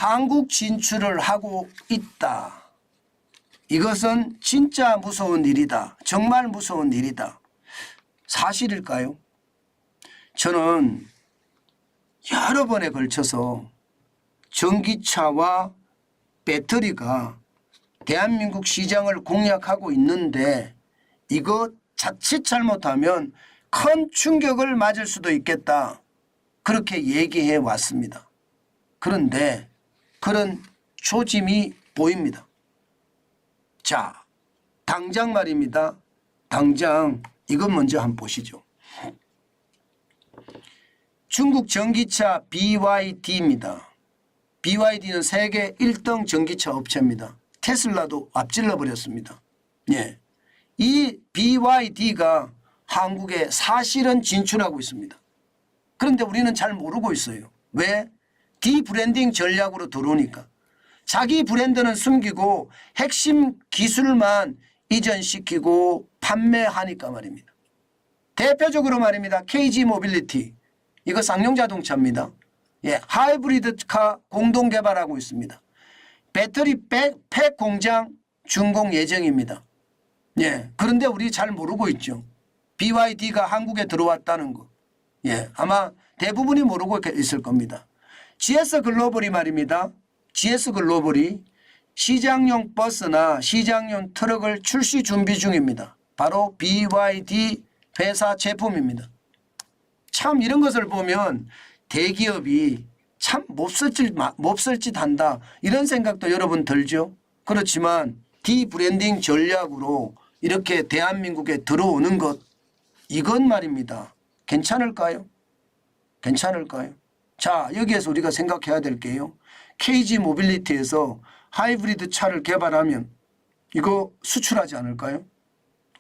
한국 진출을 하고 있다. 이것은 진짜 무서운 일이다. 정말 무서운 일이다. 사실일까요? 저는 여러 번에 걸쳐서 전기차와 배터리가 대한민국 시장을 공략하고 있는데 이거 자칫 잘못하면 큰 충격을 맞을 수도 있겠다. 그렇게 얘기해 왔습니다. 그런데 그런 조짐이 보입니다. 자, 당장 말입니다. 당장 이것 먼저 한번 보시죠. 중국 전기차 BYD입니다. BYD는 세계 1등 전기차 업체입니다. 테슬라도 앞질러 버렸습니다. 예. 이 BYD가 한국에 사실은 진출하고 있습니다. 그런데 우리는 잘 모르고 있어요. 왜? 디브랜딩 전략으로 들어오니까. 자기 브랜드는 숨기고 핵심 기술만 이전시키고 판매하니까 말입니다. 대표적으로 말입니다. KG 모빌리티. 이거 쌍용 자동차입니다. 예, 하이브리드카 공동 개발하고 있습니다. 배터리 팩 공장 준공 예정입니다. 예, 그런데 우리 잘 모르고 있죠. BYD가 한국에 들어왔다는 거. 예, 아마 대부분이 모르고 있을 겁니다. GS 글로벌이 말입니다. GS 글로벌이 시장용 버스나 시장용 트럭을 출시 준비 중입니다. 바로 BYD 회사 제품입니다. 참 이런 것을 보면 대기업이 참 몹쓸짓 한다 이런 생각도 여러분 들죠. 그렇지만 디브랜딩 전략으로 이렇게 대한민국에 들어오는 것 이건 말입니다. 괜찮을까요? 괜찮을까요? 자, 여기에서 우리가 생각해야 될 게요. KG 모빌리티에서 하이브리드 차를 개발하면 이거 수출하지 않을까요?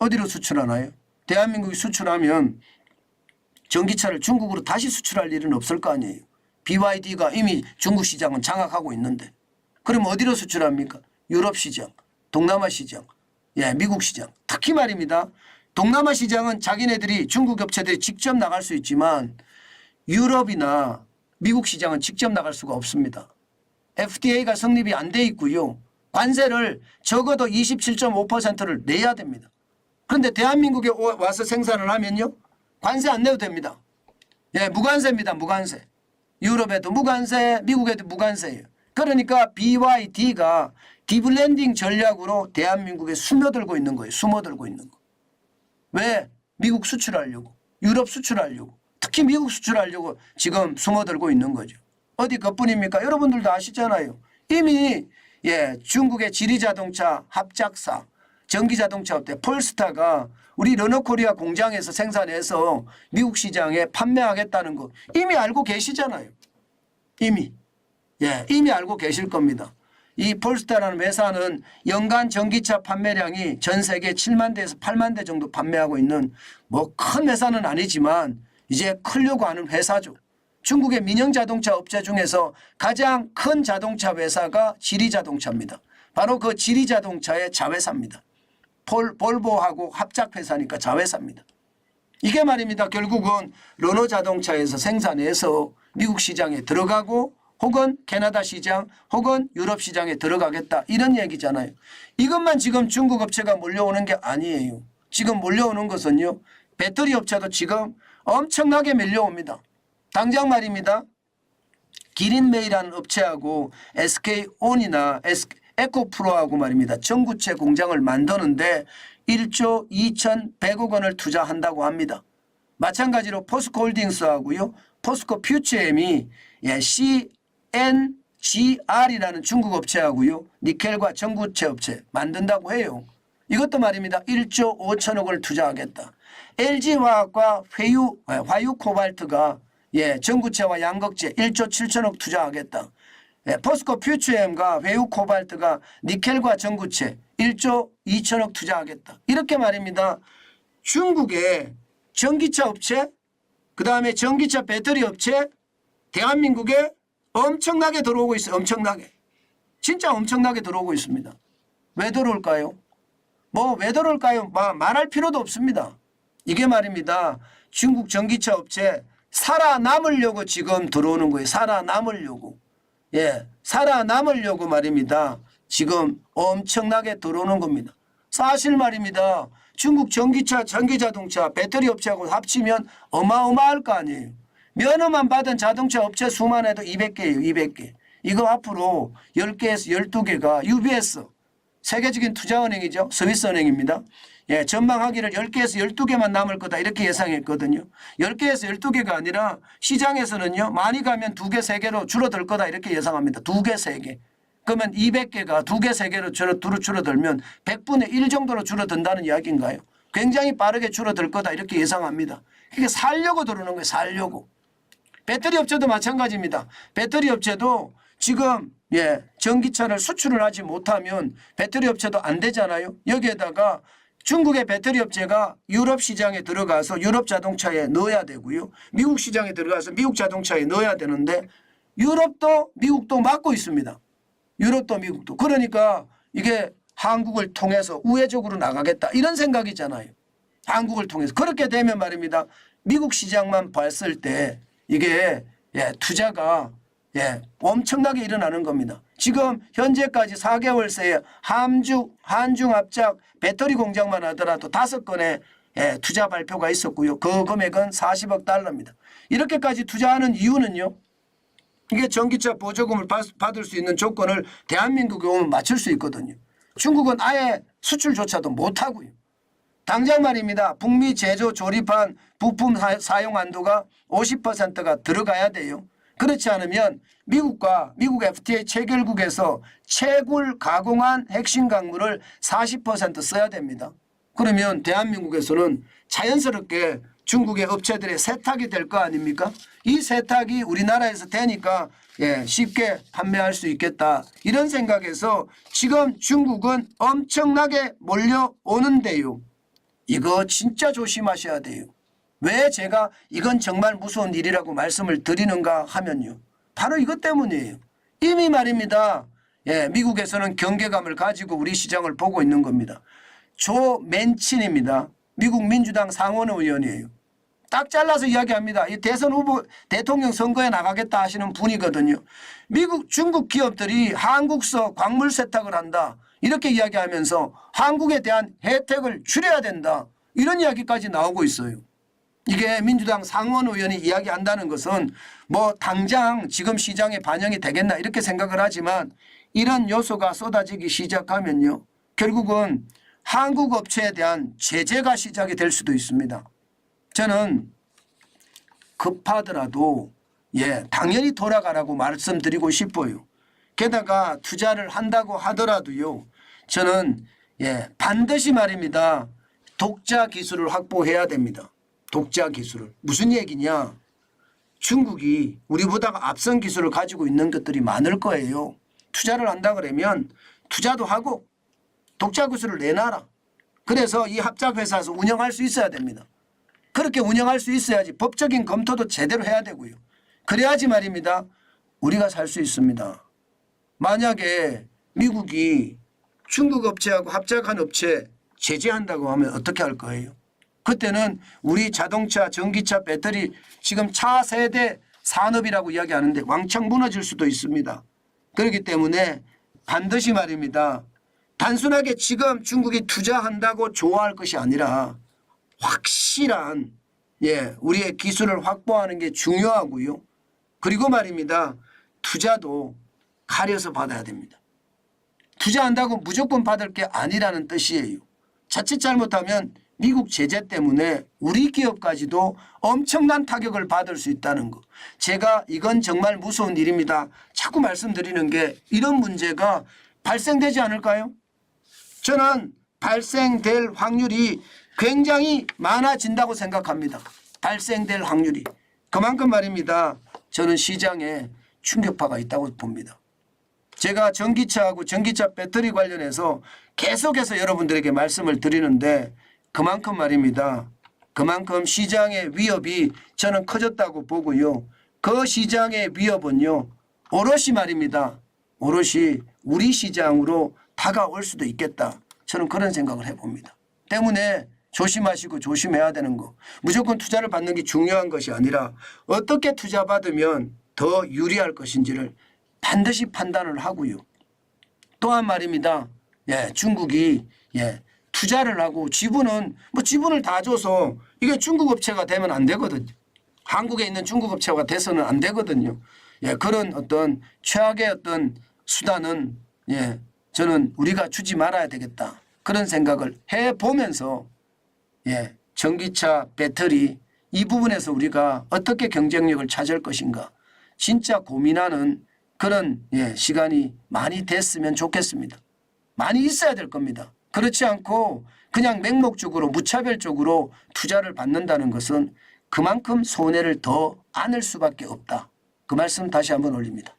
어디로 수출하나요? 대한민국이 수출하면 전기차를 중국으로 다시 수출할 일은 없을 거 아니에요. BYD가 이미 중국 시장은 장악하고 있는데 그럼 어디로 수출합니까? 유럽 시장, 동남아 시장, 예, 미국 시장. 특히 말입니다. 동남아 시장은 자기네들이 중국 업체들이 직접 나갈 수 있지만 유럽이나 미국 시장은 직접 나갈 수가 없습니다. FTA가 성립이 안 돼 있고요. 관세를 적어도 27.5%를 내야 됩니다. 그런데 대한민국에 와서 생산을 하면요. 관세 안 내도 됩니다. 예, 무관세입니다. 무관세. 유럽에도 무관세, 미국에도 무관세예요. 그러니까 BYD가 디블렌딩 전략으로 대한민국에 숨어들고 있는 거예요. 숨어들고 있는 거. 왜? 미국 수출하려고, 유럽 수출하려고, 특히 미국 수출하려고 지금 숨어들고 있는 거죠. 어디 그뿐입니까? 여러분들도 아시잖아요. 이미 예, 중국의 지리자동차 합작사, 전기자동차 업체 폴스타가 우리 르노코리아 공장에서 생산해서 미국 시장에 판매하겠다는 거 이미 알고 계시잖아요. 이미. 예, 이미 알고 계실 겁니다. 이 폴스타라는 회사는 연간 전기차 판매량이 전 세계 7만 대에서 8만 대 정도 판매하고 있는 뭐 큰 회사는 아니지만 이제 크려고 하는 회사죠. 중국의 민영 자동차 업체 중에서 가장 큰 자동차 회사가 지리자동차입니다. 바로 그 지리자동차의 자회사입니다. 볼보하고 합작회사니까 자회사입니다. 이게 말입니다. 결국은 르노 자동차에서 생산해서 미국 시장에 들어가고 혹은 캐나다 시장 혹은 유럽 시장에 들어가겠다 이런 얘기잖아요. 이것만 지금 중국 업체가 몰려오는 게 아니에요. 지금 몰려오는 것은요. 배터리 업체도 지금 엄청나게 밀려옵니다. 당장 말입니다. 기린메이라는 업체하고 SK온이나 에코프로하고 말입니다. 전구체 공장을 만드는데 1조 2,100억 원을 투자한다고 합니다. 마찬가지로 포스코홀딩스하고요. 포스코 퓨처엠이 CNGR이라는 중국 업체하고요. 니켈과 전구체 업체 만든다고 해요. 이것도 말입니다. 1조 5천억 원을 투자하겠다. LG화학과 화유코발트가 전구체와 양극재 1조 7천억 투자하겠다. 포스코 퓨처엠과 회유코발트가 니켈과 전구체 1조 2천억 투자하겠다. 이렇게 말입니다. 중국의 전기차 업체, 그 다음에 전기차 배터리 업체 대한민국에 엄청나게 들어오고 있어요. 엄청나게. 진짜 엄청나게 들어오고 있습니다. 왜 들어올까요? 왜 들어올까요? 말할 필요도 없습니다. 이게 말입니다. 중국 전기차 업체 살아남으려고 지금 들어오는 거예요. 살아남으려고. 살아남으려고 말입니다. 지금 엄청나게 들어오는 겁니다. 사실 말입니다. 중국 전기차, 전기자동차, 배터리 업체하고 합치면 어마어마할 거 아니에요. 면허만 받은 자동차 업체 수만 해도 200개예요. 200개. 이거 앞으로 10개에서 12개가 UBS, 세계적인 투자은행이죠. 스위스은행입니다. 전망하기를 10개에서 12개만 남을 거다 이렇게 예상했거든요. 10개에서 12개가 아니라 시장에서는요. 많이 가면 2개, 3개로 줄어들 거다 이렇게 예상합니다. 2개, 3개. 그러면 200개가 2개, 3개로 줄어들면 100분의 1 정도로 줄어든다는 이야기인가요? 굉장히 빠르게 줄어들 거다 이렇게 예상합니다. 그게 살려고 들어오는 거예요. 살려고. 배터리 업체도 마찬가지입니다. 배터리 업체도 지금 전기차를 수출을 하지 못하면 배터리 업체도 안 되잖아요. 여기에다가 중국의 배터리 업체가 유럽 시장에 들어가서 유럽 자동차에 넣어야 되고요. 미국 시장에 들어가서 미국 자동차에 넣어야 되는데 유럽도 미국도 막고 있습니다. 유럽도 미국도. 그러니까 이게 한국을 통해서 우회적으로 나가겠다 이런 생각이잖아요. 한국을 통해서. 그렇게 되면 말입니다. 미국 시장만 봤을 때 이게 투자가 엄청나게 일어나는 겁니다. 지금 현재까지 4개월 새에 한중 합작 배터리 공장만 하더라도 5건의 투자 발표가 있었고요. 그 금액은 40억 달러입니다. 이렇게까지 투자하는 이유는요. 이게 전기차 보조금을 받을 수 있는 조건을 대한민국에 오면 맞출 수 있거든요. 중국은 아예 수출조차도 못하고요. 당장 말입니다. 북미 제조 조립한 부품 사용 한도가 50%가 들어가야 돼요. 그렇지 않으면 미국과 미국 FTA 체결국에서 채굴 가공한 핵심 광물을 40% 써야 됩니다. 그러면 대한민국에서는 자연스럽게 중국의 업체들의 세탁이 될 거 아닙니까? 이 세탁이 우리나라에서 되니까 쉽게 판매할 수 있겠다. 이런 생각에서 지금 중국은 엄청나게 몰려오는데요. 이거 진짜 조심하셔야 돼요. 왜 제가 이건 정말 무서운 일이라고 말씀을 드리는가 하면요. 바로 이것 때문이에요. 이미 말입니다. 미국에서는 경계감을 가지고 우리 시장을 보고 있는 겁니다. 조 맨친입니다. 미국 민주당 상원 의원이에요. 딱 잘라서 이야기합니다. 이 대선 후보 대통령 선거에 나가겠다 하시는 분이거든요. 중국 기업들이 한국서 광물 세탁을 한다. 이렇게 이야기하면서 한국에 대한 혜택을 줄여야 된다. 이런 이야기까지 나오고 있어요. 이게 민주당 상원 의원이 이야기한다는 것은 뭐 당장 지금 시장에 반영이 되겠나 이렇게 생각을 하지만 이런 요소가 쏟아지기 시작하면요. 결국은 한국 업체에 대한 제재가 시작이 될 수도 있습니다. 저는 급하더라도 당연히 돌아가라고 말씀드리고 싶어요. 게다가 투자를 한다고 하더라도요. 저는 반드시 말입니다. 독자 기술을 확보해야 됩니다. 독자 기술을. 무슨 얘기냐. 중국이 우리보다 앞선 기술을 가지고 있는 것들이 많을 거예요. 투자를 한다 그러면 투자도 하고 독자 기술을 내놔라. 그래서 이 합작회사에서 운영할 수 있어야 됩니다. 그렇게 운영할 수 있어야지 법적인 검토도 제대로 해야 되고요. 그래야지 말입니다. 우리가 살 수 있습니다. 만약에 미국이 중국 업체하고 합작한 업체 제재한다고 하면 어떻게 할 거예요? 그때는 우리 자동차, 전기차, 배터리 지금 차세대 산업이라고 이야기하는데 왕창 무너질 수도 있습니다. 그렇기 때문에 반드시 말입니다. 단순하게 지금 중국이 투자한다고 좋아할 것이 아니라 확실한 우리의 기술을 확보하는 게 중요하고요. 그리고 말입니다. 투자도 가려서 받아야 됩니다. 투자한다고 무조건 받을 게 아니라는 뜻이에요. 자칫 잘못하면 미국 제재 때문에 우리 기업까지도 엄청난 타격을 받을 수 있다는 거. 제가 이건 정말 무서운 일입니다. 자꾸 말씀드리는 게 이런 문제가 발생되지 않을까요? 저는 발생될 확률이 굉장히 많아진다고 생각합니다. 발생될 확률이. 그만큼 말입니다. 저는 시장에 충격파가 있다고 봅니다. 제가 전기차하고 전기차 배터리 관련해서 계속해서 여러분들에게 말씀을 드리는데 그만큼 말입니다. 그만큼 시장의 위협이 저는 커졌다고 보고요. 그 시장의 위협은요. 오롯이 말입니다. 오롯이 우리 시장으로 다가올 수도 있겠다. 저는 그런 생각을 해봅니다. 때문에 조심하시고 조심해야 되는 거. 무조건 투자를 받는 게 중요한 것이 아니라 어떻게 투자받으면 더 유리할 것인지를 반드시 판단을 하고요. 또한 말입니다. 예, 중국이 투자를 하고 지분은 지분을 다 줘서 이게 중국 업체가 되면 안 되거든요. 한국에 있는 중국 업체가 돼서는 안 되거든요. 예, 그런 어떤 최악의 어떤 수단은 저는 우리가 주지 말아야 되겠다. 그런 생각을 해 보면서 전기차 배터리 이 부분에서 우리가 어떻게 경쟁력을 찾을 것인가 진짜 고민하는 그런 시간이 많이 됐으면 좋겠습니다. 많이 있어야 될 겁니다. 그렇지 않고 그냥 맹목적으로 무차별적으로 투자를 받는다는 것은 그만큼 손해를 더 안을 수밖에 없다. 그 말씀 다시 한번 올립니다.